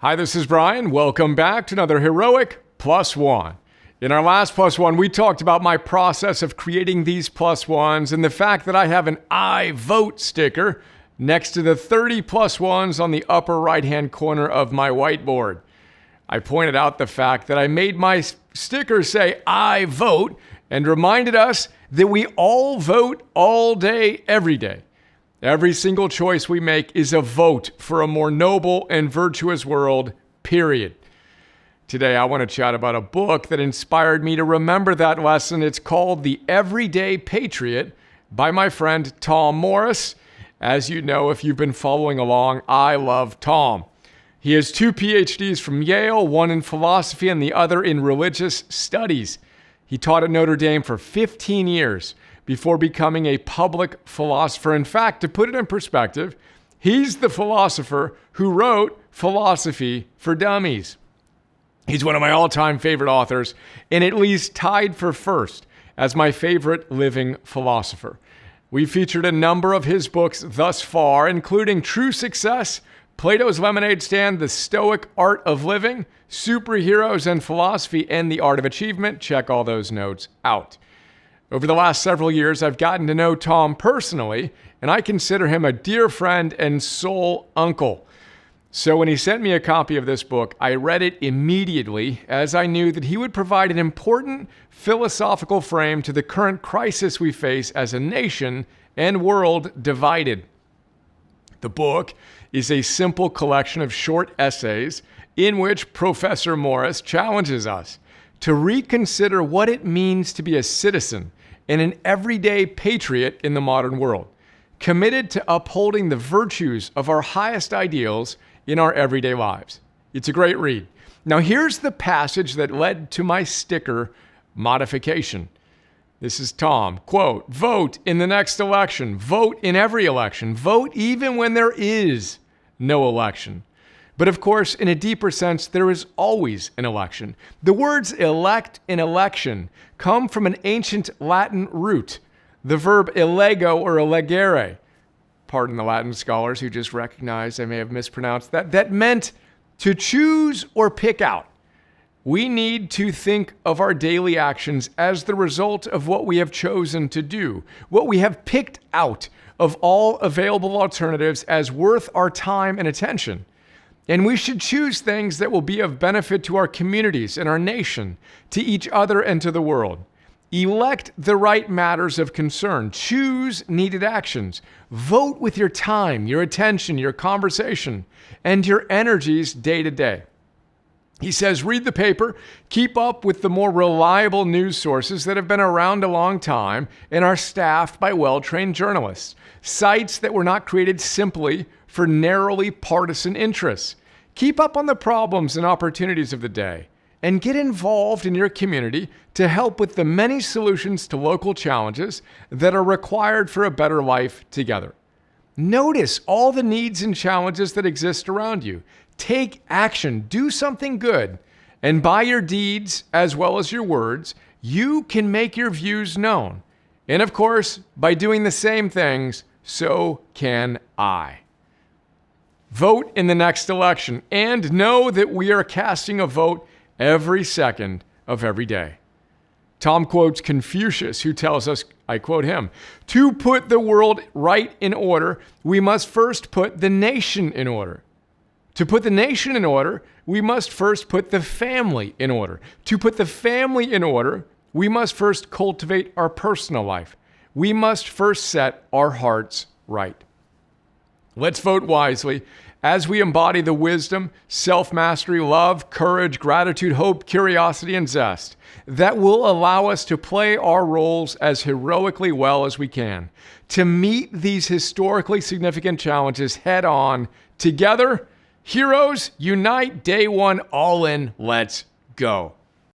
Hi, this is Brian. Welcome back to another Heroic Plus One. In our last Plus One, we talked about my process of creating these Plus Ones and the fact that I have an I vote sticker next to the 30 Plus Ones on the upper right-hand corner of my whiteboard. I pointed out the fact that I made my sticker say I vote and reminded us that we all vote all day, every day. Every single choice we make is a vote for a more noble and virtuous world, period. Today, I want to chat about a book that inspired me to remember that lesson. It's called The Everyday Patriot by my friend Tom Morris. As you know, if you've been following along, I love Tom. He has 2 PhDs from Yale, one in philosophy and the other in religious studies. He taught at Notre Dame for 15 years before becoming a public philosopher. In fact, to put it in perspective, he's the philosopher who wrote Philosophy for Dummies. He's one of my all-time favorite authors and at least tied for first as my favorite living philosopher. We've featured a number of his books thus far, including True Success, Plato's Lemonade Stand, The Stoic Art of Living, Superheroes and Philosophy, and The Art of Achievement. Check all those notes out. Over the last several years, I've gotten to know Tom personally, and I consider him a dear friend and soul uncle. So when he sent me a copy of this book, I read it immediately, as I knew that he would provide an important philosophical frame to the current crisis we face as a nation and world divided. The book is a simple collection of short essays in which Professor Morris challenges us to reconsider what it means to be a citizen and an everyday patriot in the modern world, committed to upholding the virtues of our highest ideals in our everyday lives. It's a great read. Now, here's the passage that led to my sticker modification. This is Tom, quote, "Vote in the next election. Vote in every election. Vote even when there is no election." But of course, in a deeper sense, there is always an election. The words elect and election come from an ancient Latin root, the verb elego or elegere. Pardon the Latin scholars who just recognized I may have mispronounced that. That meant to choose or pick out. We need to think of our daily actions as the result of what we have chosen to do, what we have picked out of all available alternatives as worth our time and attention. And we should choose things that will be of benefit to our communities and our nation, to each other and to the world. Elect the right matters of concern. Choose needed actions. Vote with your time, your attention, your conversation, and your energies day to day. He says, read the paper, keep up with the more reliable news sources that have been around a long time and are staffed by well-trained journalists. Sites that were not created simply for narrowly partisan interests. Keep up on the problems and opportunities of the day and get involved in your community to help with the many solutions to local challenges that are required for a better life together. Notice all the needs and challenges that exist around you. Take action, do something good, and by your deeds as well as your words, you can make your views known. And of course, by doing the same things, so can I. Vote in the next election and know that we are casting a vote every second of every day. Tom quotes Confucius, who tells us, I quote him, "To put the world right in order, we must first put the nation in order. To put the nation in order, we must first put the family in order. To put the family in order, we must first cultivate our personal life. We must first set our hearts right." Let's vote wisely as we embody the wisdom, self-mastery, love, courage, gratitude, hope, curiosity, and zest that will allow us to play our roles as heroically well as we can, to meet these historically significant challenges head on. Together, heroes, unite, day one, all in, let's go.